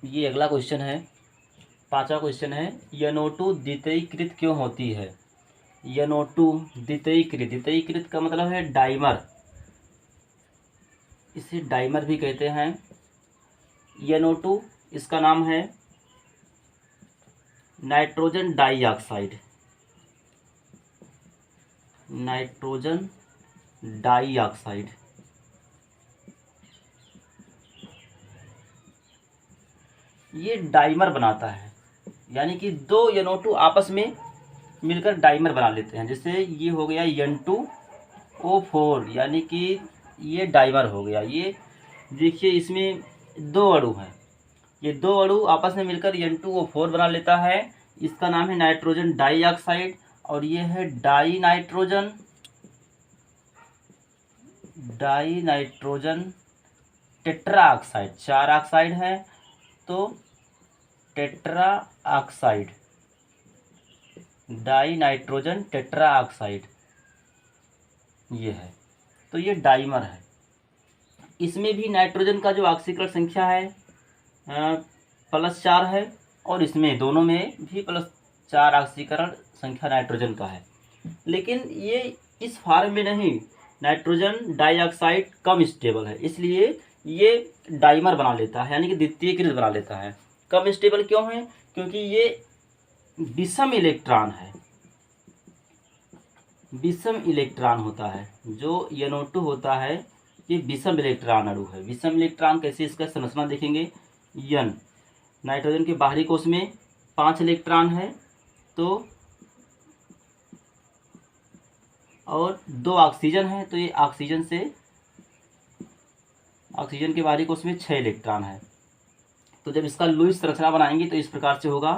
ये अगला क्वेश्चन है, पांचवा क्वेश्चन है, NO2 द्वितीयकृत क्यों होती है? NO2 द्वितीयकृत, द्वितीयकृत का मतलब है डाइमर, इसे डाइमर भी कहते हैं। NO2 इसका नाम है नाइट्रोजन डाइऑक्साइड, नाइट्रोजन डाइऑक्साइड। ये डाइमर बनाता है, यानी कि दो NO2 आपस में मिलकर डाइमर बना लेते हैं। जैसे ये हो गया N2O4, यानी कि ये डाइमर हो गया। ये देखिए इसमें दो अणु हैं, ये दो अणु आपस में मिलकर N2O4 बना लेता है। इसका नाम है नाइट्रोजन डाइऑक्साइड। और ये है die nitrogen, die nitrogen tetra oxide, 4 oxide है तो tetra oxide, die nitrogen tetra oxide ये है। तो ये डाइमर है। इसमें भी नाइट्रोजन का जो ऑक्सीकरण संख्या है +4 है, और इसमें दोनों में भी +4 ऑक्सीकरण संख्या नाइट्रोजन का है। लेकिन ये इस फॉर्म में नहीं, नाइट्रोजन डाइऑक्साइड कम स्टेबल है, इसलिए ये डाइमर बना लेता है, यानी कि द्वितीयकृत बना लेता है। कम स्टेबल क्यों है? क्योंकि ये विषम इलेक्ट्रॉन है, विषम इलेक्ट्रॉन होता है। जो NO2 होता है ये विषम इलेक्ट्रॉन अणु है। विषम इलेक्ट्रॉन कैसे, इसका संरचना देखेंगे। N नाइट्रोजन के बाहरी कोश में 5 इलेक्ट्रॉन है, तो और 2 ऑक्सीजन है, तो ये ऑक्सीजन से, ऑक्सीजन के बाहरी कोश में 6 इलेक्ट्रॉन है। तो जब इसका लुईस संरचना बनाएंगे तो इस प्रकार से होगा।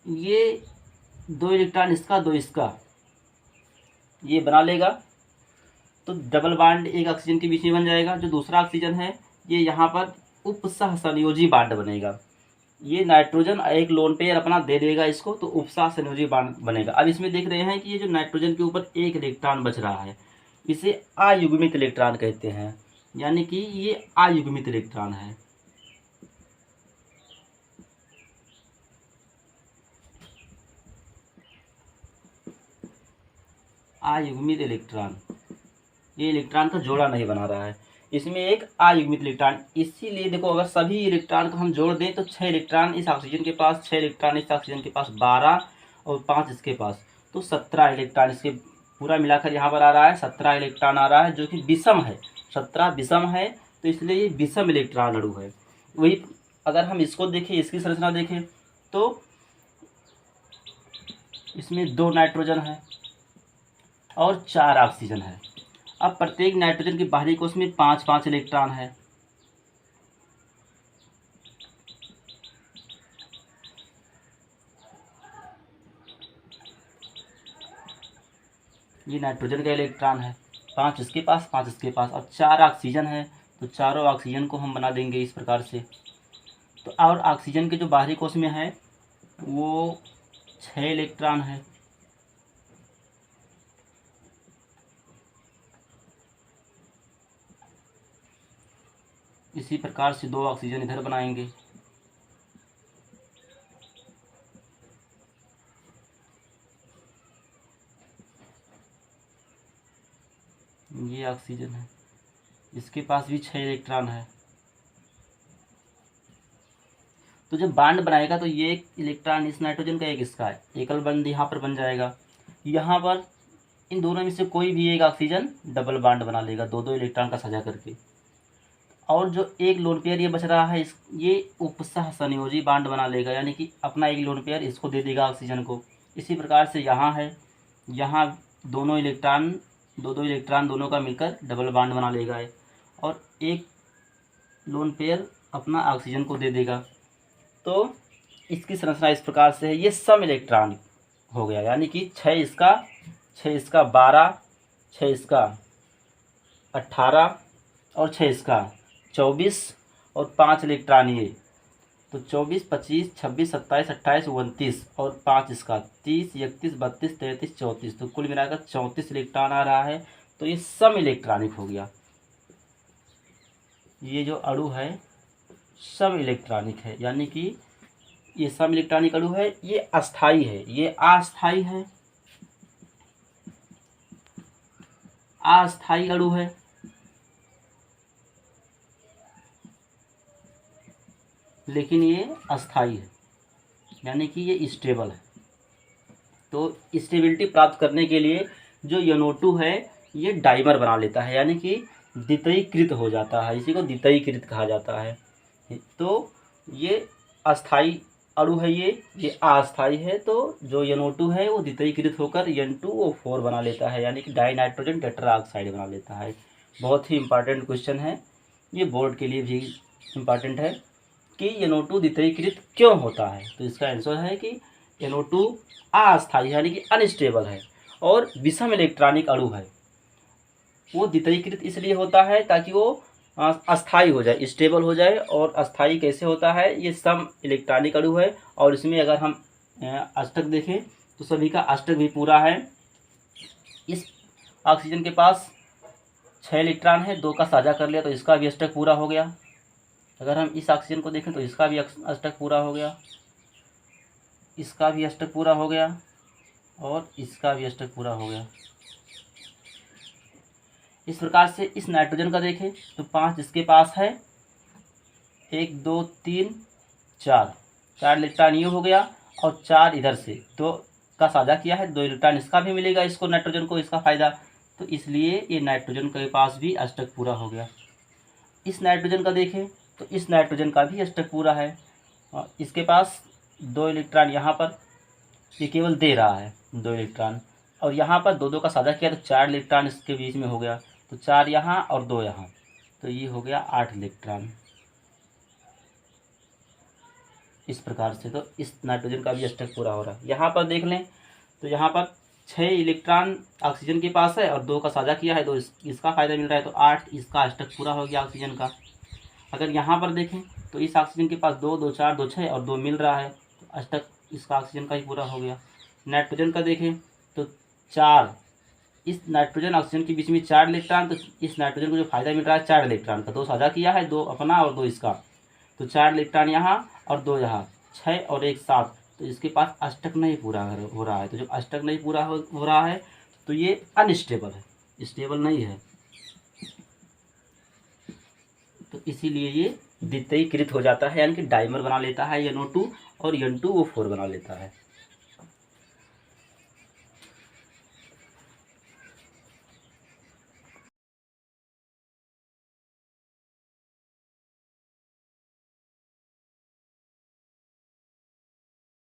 ये 2 इलेक्ट्रॉन इसका, 2 इसका, ये बना लेगा तो डबल बॉन्ड एक ऑक्सीजन के बीच में बन जाएगा। जो दूसरा ऑक्सीजन है ये यहाँ पर उपसह संयोजी बॉन्ड बनेगा। ये नाइट्रोजन एक लोन पेयर अपना दे देगा इसको, तो उपसह संयोजी बॉन्ड बनेगा। अब इसमें देख रहे हैं कि ये जो नाइट्रोजन के ऊपर एक इलेक्ट्रॉन बच रहा है, इसे अयुग्मित इलेक्ट्रॉन कहते हैं, यानी कि ये अयुग्मित इलेक्ट्रॉन है। अयुग्मित इलेक्ट्रॉन, ये इलेक्ट्रॉन का जोड़ा नहीं बना रहा है, इसमें एक अयुग्मित इलेक्ट्रॉन। इसीलिए देखो, अगर सभी इलेक्ट्रॉन को हम जोड़ दें तो 6 इलेक्ट्रॉन इस ऑक्सीजन के पास, 6 इलेक्ट्रॉन इस ऑक्सीजन के पास, 12 और 5 इसके पास, तो 17 इलेक्ट्रॉन इसके पूरा मिलाकर यहाँ पर आ रहा है। 17 इलेक्ट्रॉन आ रहा है, जो कि विषम है। 17 विषम है, तो इसलिए ये विषम इलेक्ट्रॉन अणु है। वही अगर हम इसको देखें, इसकी संरचना देखें, तो इसमें 2 नाइट्रोजन है और 4 ऑक्सीजन है। अब प्रत्येक नाइट्रोजन के बाहरी कोश में 5-5 इलेक्ट्रॉन है। ये नाइट्रोजन का इलेक्ट्रॉन है, 5 इसके पास, 5 इसके पास, और 4 ऑक्सीजन है, तो चारों ऑक्सीजन को हम बना देंगे इस प्रकार से। तो और ऑक्सीजन के जो बाहरी कोश में है वो 6 इलेक्ट्रॉन है। इसी प्रकार से 2 ऑक्सीजन इधर बनाएंगे। ये ऑक्सीजन है, इसके पास भी 6 इलेक्ट्रॉन है। तो जब बॉन्ड बनाएगा तो ये एक इलेक्ट्रॉन इस नाइट्रोजन का, एक इसका है, एकल बॉन्ड यहाँ पर बन जाएगा। यहाँ पर इन दोनों में से कोई भी एक ऑक्सीजन डबल बॉन्ड बना लेगा, 2-2 इलेक्ट्रॉन का साझा करके। और जो एक लोन पेयर ये बच रहा है, ये उपसह संयोजी बॉन्ड बना लेगा, यानी कि अपना एक लोन पेयर इसको दे देगा ऑक्सीजन को। इसी प्रकार से यहाँ है, यहाँ दोनों इलेक्ट्रॉन, 2-2 इलेक्ट्रॉन दोनों का मिलकर डबल बॉन्ड बना लेगा है, और एक लोन पेयर अपना ऑक्सीजन को दे देगा। तो इसकी संरचना इस प्रकार से है। ये सम इलेक्ट्रॉन हो गया, यानी कि 6 इसका, 6 इसका 12, 6 इसका 18 और 6 इसका 24 और 5 इलेक्ट्रॉन ये, तो 24, 25, 26, 27, 28, 29 और 5 इसका 30, 31, 32, 33, 34, तो कुल मिलाकर 34 इलेक्ट्रॉन आ रहा है। तो ये सम इलेक्ट्रॉनिक हो गया। ये जो अणु है सब इलेक्ट्रॉनिक है, यानी कि ये सब इलेक्ट्रॉनिक अणु है, ये अस्थाई है, ये अस्थाई है, अस्थाई अणु है। लेकिन ये अस्थाई है, यानी कि ये स्टेबल है। तो स्टेबिलिटी प्राप्त करने के लिए जो NO2 है ये डाइमर बना लेता है, यानी कि द्वितीयकृत हो जाता है, इसी को द्वितीयकृत कहा जाता है। तो ये अस्थाई अणु है, ये अस्थाई है। तो जो NO2 है वो द्वितीयकृत होकर N2O4 बना लेता है, यानी कि डाई नाइट्रोजन टेट्राऑक्साइड बना लेता है। बहुत ही इंपॉर्टेंट क्वेश्चन है, ये बोर्ड के लिए भी इम्पॉर्टेंट है कि NO2 द्वितीयकृत क्यों होता है। तो इसका आंसर है कि NO2 अस्थाई यानी कि अनस्टेबल है और विषम इलेक्ट्रॉनिक अणु है। वो द्वितीयकृत इसलिए होता है ताकि वो अस्थाई हो जाए, स्टेबल हो जाए। और अस्थाई कैसे होता है, ये सम इलेक्ट्रॉनिक अणु है और इसमें अगर हम अष्टक देखें तो सभी का अष्टक भी पूरा है। इस ऑक्सीजन के पास 6 इलेक्ट्रॉन है, 2 का साझा कर लिया तो इसका भी अष्टक पूरा हो गया। अगर हम इस ऑक्सीजन को देखें तो इसका भी अष्टक पूरा हो गया, इसका भी अष्टक पूरा हो गया और इसका भी अष्टक पूरा हो गया। इस प्रकार से इस नाइट्रोजन का देखें तो 5 जिसके पास है, 1 2 3 4 इलेक्ट्रॉन ये हो गया और 4 इधर से 2 का साझा किया है, 2 इलेक्ट्रॉन इसका भी मिलेगा, इसको नाइट्रोजन को इसका फायदा। तो इसलिए ये नाइट्रोजन के पास भी अष्टक पूरा हो गया। इस नाइट्रोजन का देखें तो इस नाइट्रोजन का भी अष्टक पूरा है और इसके पास 2 इलेक्ट्रॉन यहाँ पर, ये केवल दे रहा है 2 इलेक्ट्रॉन, और यहाँ पर 2 का साझा किया तो 4 इलेक्ट्रॉन इसके बीच में हो गया। तो 4 यहाँ और 2 यहाँ, तो ये हो गया 8 इलेक्ट्रॉन। इस प्रकार से तो इस नाइट्रोजन का भी अष्टक पूरा हो रहा है। यहाँ पर देख लें तो यहाँ पर 6 इलेक्ट्रॉन ऑक्सीजन के पास है और 2 का साझा किया है, तो इसका फायदा मिल रहा है, तो 8 इसका अष्टक पूरा हो गया ऑक्सीजन का। अगर यहाँ पर देखें तो इस ऑक्सीजन के पास 2 2 4 2 6 और 2 मिल रहा है, तो अष्टक इसका ऑक्सीजन का ही पूरा हो गया। नाइट्रोजन का देखें तो 4, इस नाइट्रोजन ऑक्सीजन के बीच में 4 इलेक्ट्रॉन, तो इस नाइट्रोजन को जो फायदा मिल रहा है 4 इलेक्ट्रॉन का, 2 साझा किया है, 2 अपना और 2 इसका, तो 4 इलेक्ट्रॉन यहाँ और 2 यहाँ, 6 और 1 7, तो इसके पास अष्टक नहीं पूरा हो रहा है। तो जब अष्टक नहीं पूरा हो रहा है तो ये अनस्टेबल है, स्टेबल नहीं है। तो इसीलिए ये द्वितीयकृत हो जाता है, यानी कि डाइमर बना लेता है NO2 और N2O4 बना लेता है।